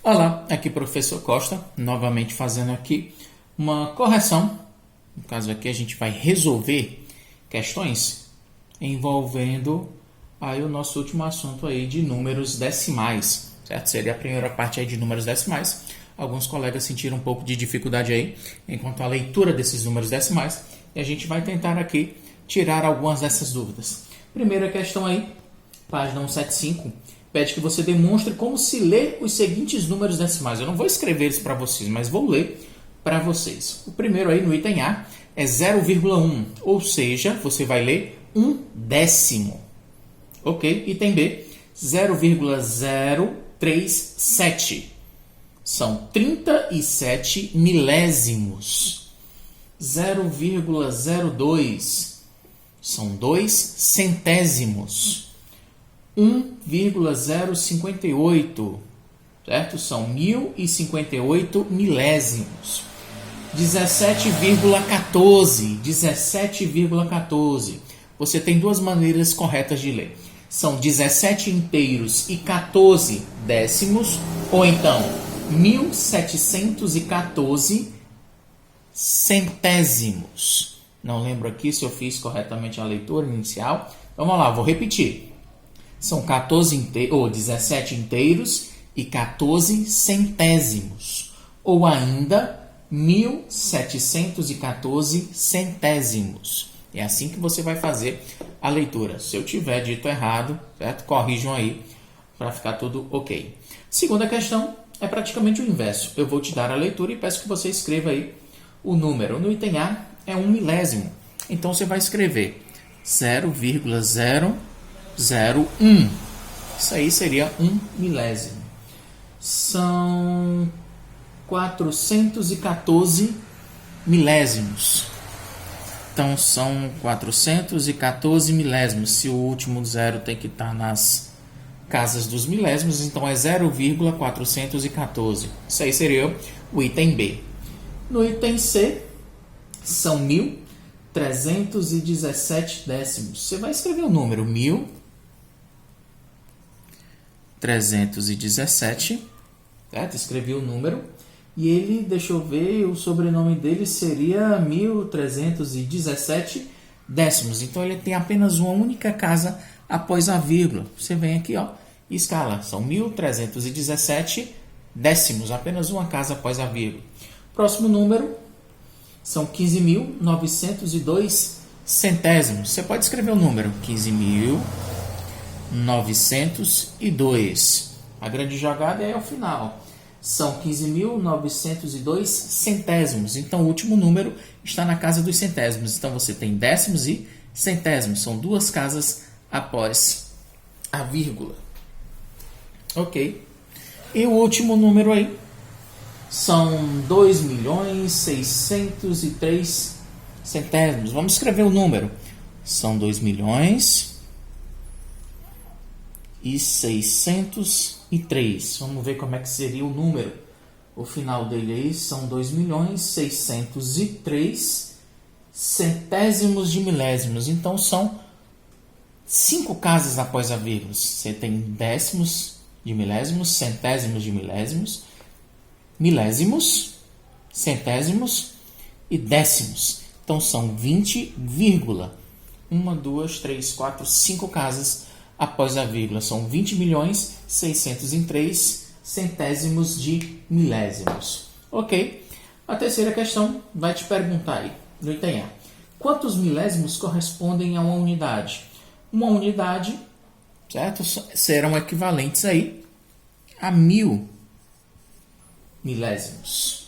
Olá, aqui professor Costa, novamente fazendo aqui uma correção. No caso aqui a gente vai resolver questões envolvendo aí o nosso último assunto aí de números decimais, certo? Seria a primeira parte aí de números decimais. Alguns colegas sentiram um pouco de dificuldade aí enquanto a leitura desses números decimais e a gente vai tentar aqui tirar algumas dessas dúvidas. Primeira questão aí, página 175. Pede que você demonstre como se lê os seguintes números decimais. Eu não vou escrever eles para vocês, mas vou ler para vocês. O primeiro aí no item A é 0,1, ou seja, você vai ler 1/10. Ok? Item B, 0,037. São 37 milésimos. 0,02 são 2 centésimos. 1,058, certo? São 1058 milésimos. 17,14. Você tem duas maneiras corretas de ler. São 17 inteiros e 14 décimos, ou então 1714 centésimos. Não lembro aqui se eu fiz corretamente a leitura inicial. Vamos lá, vou repetir. São 17 inteiros e 14 centésimos. Ou ainda 1714 centésimos. É assim que você vai fazer a leitura. Se eu tiver dito errado, certo? Corrijam aí para ficar tudo ok. Segunda questão é praticamente o inverso. Eu vou te dar a leitura e peço que você escreva aí o número. No item A é 1 milésimo. Então você vai escrever 0,001. Isso aí seria 1 milésimo. São 414 milésimos. Então são 414 milésimos. Se o último zero tem que estar nas casas dos milésimos, então é 0,414. Isso aí seria o item B. No item C, são 1.317 décimos. Você vai escrever o número 1.317, certo? Escrevi o número. E ele, deixa eu ver, o sobrenome dele seria 1.317 décimos. Então ele tem apenas uma única casa após a vírgula. Você vem aqui, ó, e escala. São 1.317 décimos, apenas uma casa após a vírgula. Próximo número são 15.902 centésimos. Você pode escrever o número 15.902. A grande jogada é o final. São 15.902 centésimos. Então, o último número está na casa dos centésimos. Então, você tem décimos e centésimos. São duas casas após a vírgula. Ok. E o último número aí são 2.603 centésimos. Vamos escrever o número. São 2.603. Vamos ver como é que seria o número. O final dele aí são 2.603 centésimos de milésimos. Então são 5 casas após a vírgula. Você tem décimos de milésimos, centésimos de milésimos, milésimos, centésimos e décimos. Então são 20, 1, 2, 3, 4, 5 casas após a vírgula. São 20.603 centésimos de milésimos. Ok? A terceira questão vai te perguntar aí, no item A. Quantos milésimos correspondem a uma unidade? Uma unidade, certo? Serão equivalentes aí a 1.000 milésimos.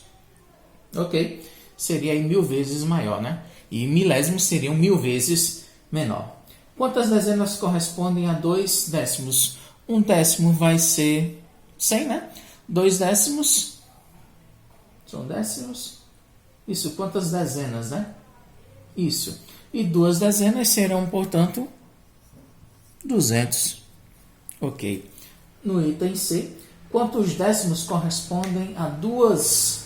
Ok? Seria aí 1.000 vezes maior, né? E milésimos seriam 1.000 vezes menor. Quantas dezenas correspondem a 2 décimos? 1 décimo vai ser 100, né? 2 décimos são décimos. Isso, quantas dezenas, né? Isso. E 2 dezenas serão, portanto, 200. Ok. No item C, quantos décimos correspondem a 2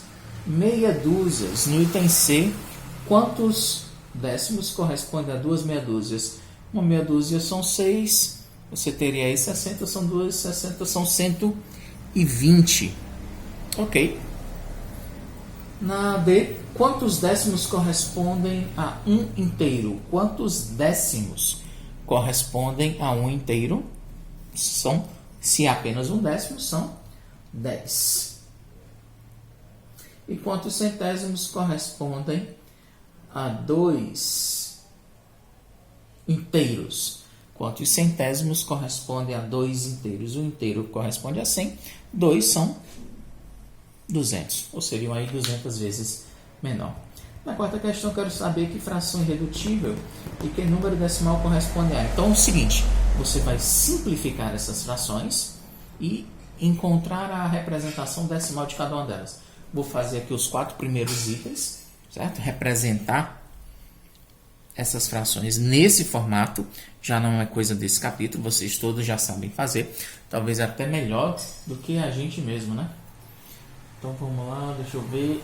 meia dúzias? No item C, quantos décimos correspondem a 2 meia dúzias? Uma meia dúzia são 6, você teria aí 60, são 2, 60 são 120. Ok. Na D, quantos décimos correspondem a um inteiro? Quantos décimos correspondem a um inteiro? Se é apenas um décimo, são 10. E quantos centésimos correspondem a 2 inteiros? Quantos centésimos correspondem a 2 inteiros? Um inteiro corresponde a 100, 2 são 200, ou seriam aí 200 vezes menor. Na quarta questão, eu quero saber que fração irredutível e que número decimal corresponde a. Então, é o seguinte, você vai simplificar essas frações e encontrar a representação decimal de cada uma delas. Vou fazer aqui os 4 primeiros itens, certo? Representar essas frações nesse formato, já não é coisa desse capítulo, vocês todos já sabem fazer, talvez até melhor do que a gente mesmo, né? Então vamos lá, deixa eu ver.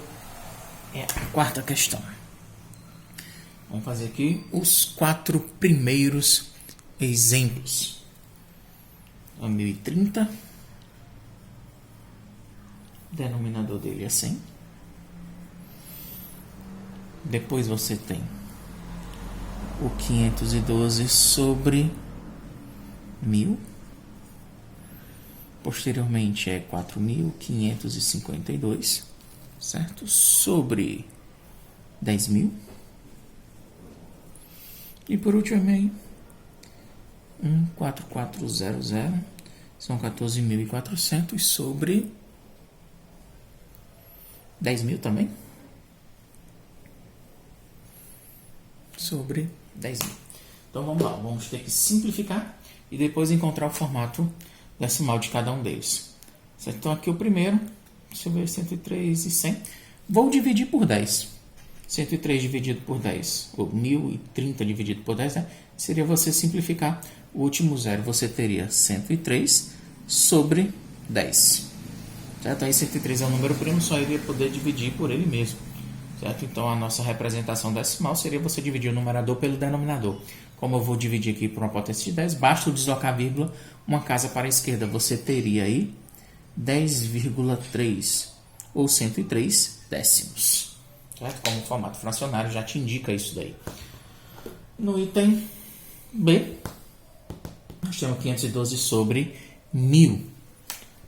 É a quarta questão. Vamos fazer aqui os 4 primeiros exemplos. 1030. Denominador dele é 100. Depois você tem o 512 sobre 1000. Posteriormente é 4.552, certo? Sobre 10.000. E por último, 14400, são 14.400 sobre 10.000 também. Sobre 10.000. Então vamos lá, vamos ter que simplificar e depois encontrar o formato decimal de cada um deles. Certo? Então aqui o primeiro, deixa eu ver, 103 e 100. Vou dividir por 10. 103 dividido por 10, ou 1030 dividido por 10, né? Seria você simplificar o último zero. Você teria 103 sobre 10. Certo? Aí 103 é um número primo, só iria poder dividir por ele mesmo. Certo? Então a nossa representação decimal seria você dividir o numerador pelo denominador. Como eu vou dividir aqui por uma potência de 10, basta eu deslocar a vírgula, uma casa para a esquerda. Você teria aí 10,3 ou 103 décimos. Certo? Como o formato fracionário já te indica isso daí. No item B, nós temos 512 sobre 1000.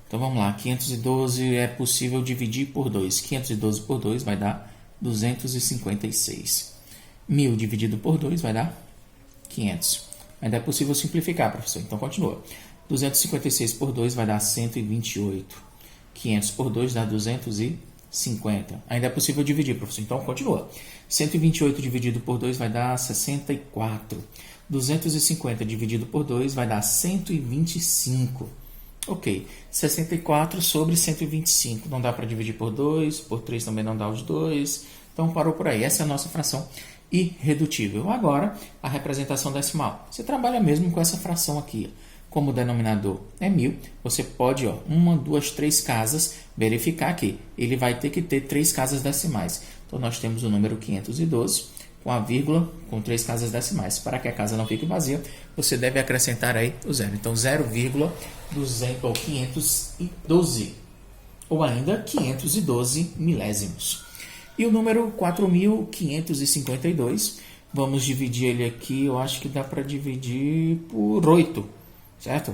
Então vamos lá, 512 é possível dividir por 2. 512 por 2 vai dar 256. 1000 dividido por 2 vai dar 500. Ainda é possível simplificar, professor. Então, continua. 256 por 2 vai dar 128. 500 por 2 dá 250. Ainda é possível dividir, professor. Então, continua. 128 dividido por 2 vai dar 64. 250 dividido por 2 vai dar 125. Ok. 64 sobre 125. Não dá para dividir por 2. Por 3 também não dá os 2. Então, parou por aí. Essa é a nossa fração irredutível. Agora, a representação decimal. Você trabalha mesmo com essa fração aqui. Como o denominador é 1000, você pode, 1, 2, 3 casas, verificar que ele vai ter que ter 3 casas decimais. Então, nós temos o número 512 com a vírgula com 3 casas decimais. Para que a casa não fique vazia, você deve acrescentar aí o zero. Então, 0,512 ou ainda 512 milésimos. E o número 4.552, vamos dividir ele aqui, eu acho que dá para dividir por 8, certo?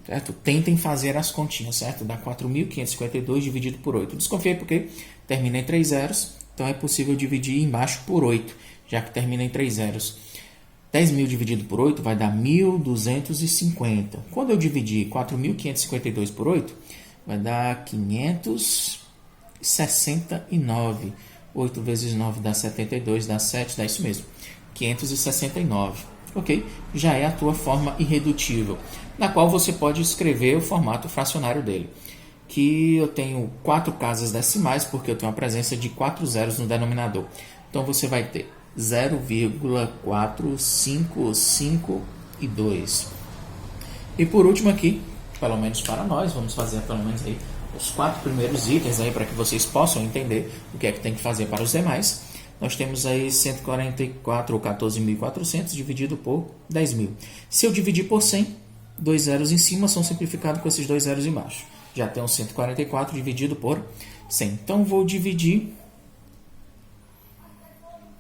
Certo? Tentem fazer as continhas, certo? Dá 4.552 dividido por 8. Desconfiei porque termina em 3 zeros, então é possível dividir embaixo por 8, já que termina em 3 zeros. 10.000 dividido por 8 vai dar 1.250. Quando eu dividir 4.552 por 8, vai dar 569. 8 vezes 9 dá 72, dá 7, dá isso mesmo. 569. Ok? Já é a tua forma irredutível, na qual você pode escrever o formato fracionário dele. Que eu tenho 4 casas decimais, porque eu tenho a presença de 4 zeros no denominador. Então, você vai ter 0,4552. E por último aqui, pelo menos para nós, vamos fazer pelo menos aí os 4 primeiros itens aí para que vocês possam entender o que é que tem que fazer para os demais. Nós temos aí 144 ou 14.400 dividido por 10.000. Se eu dividir por 100, 2 zeros em cima são simplificados com esses 2 zeros embaixo. Já tenho 144 dividido por 100. Então, vou dividir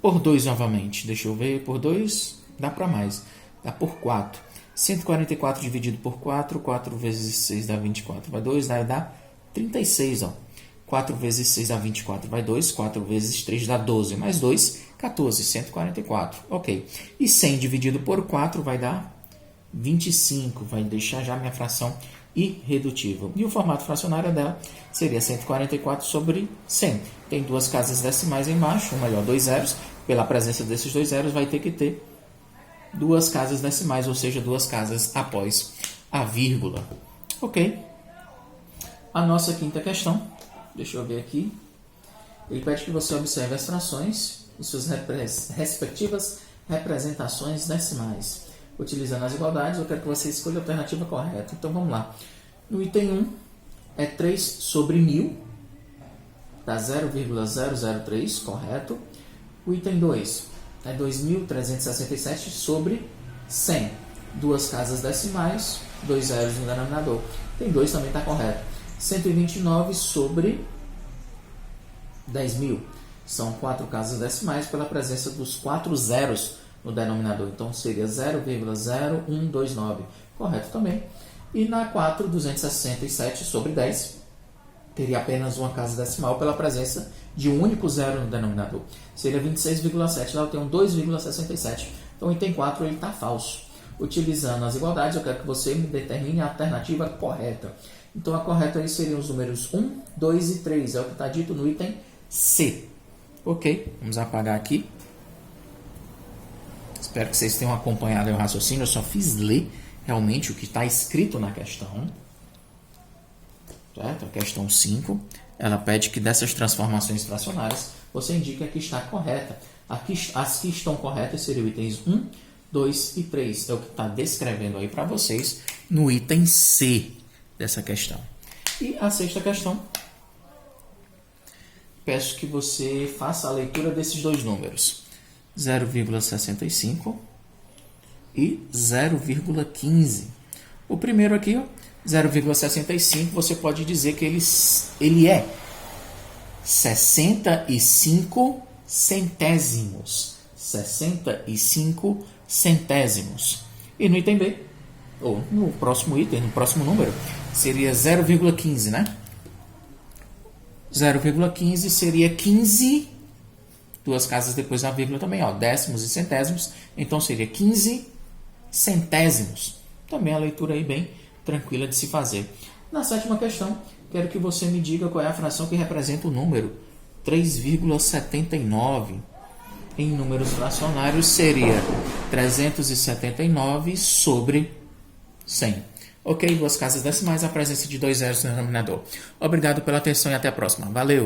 por 2 novamente. Deixa eu ver, por 2 dá para mais. Dá por 4. 144 dividido por 4, 4 vezes 6 dá 24, vai 2, daí dá 36, ó. 4 vezes 6 dá 24, vai 2, 4 vezes 3 dá 12, mais 2, 14, 144, ok. E 100 dividido por 4 vai dar 25, vai deixar já minha fração irredutível. E o formato fracionário dela seria 144 sobre 100. Tem duas casas decimais embaixo, ou melhor, 2 zeros. Pela presença desses 2 zeros vai ter que ter duas casas decimais, ou seja, duas casas após a vírgula. Ok? A nossa quinta questão, deixa eu ver aqui. Ele pede que você observe as frações e suas respectivas representações decimais. Utilizando as igualdades, eu quero que você escolha a alternativa correta. Então, vamos lá. No item 1, é 3 sobre 1000, dá 0,003, correto. O item 2 é 2.367 sobre 100. Duas casas decimais, 2 zeros no denominador. Tem 2 também está correto. 129 sobre 10.000. São 4 casas decimais pela presença dos 4 zeros no denominador. Então, seria 0,0129. Correto também. E na 4, 267 sobre 10. Teria apenas uma casa decimal pela presença de um único zero no denominador. Seria 26,7. Lá eu tenho 2,67. Então, o item 4 está falso. Utilizando as igualdades, eu quero que você me determine a alternativa correta. Então, a correta aí seriam os números 1, 2 e 3. É o que está dito no item C. Ok, vamos apagar aqui. Espero que vocês tenham acompanhado o raciocínio. Eu só fiz ler realmente o que está escrito na questão. Certo? A questão 5, ela pede que dessas transformações fracionárias você indique a que está correta. As que estão corretas seriam itens 1, 2 e 3. É o que está descrevendo aí para vocês no item C dessa questão. E a sexta questão, peço que você faça a leitura desses dois números, 0,65 e 0,15. O primeiro aqui, ó, 0,65, você pode dizer que ele é 65 centésimos. 65 centésimos. E no item B, ou no próximo item, no próximo número, seria 0,15, né? 0,15 seria 15, duas casas depois da vírgula também, ó, décimos e centésimos. Então, seria 15 centésimos. Também a leitura aí bem tranquila de se fazer. Na sétima questão, quero que você me diga qual é a fração que representa o número 3,79. Em números fracionários seria 379 sobre 100. Ok, duas casas decimais, a presença de 2 zeros no denominador. Obrigado pela atenção e até a próxima. Valeu!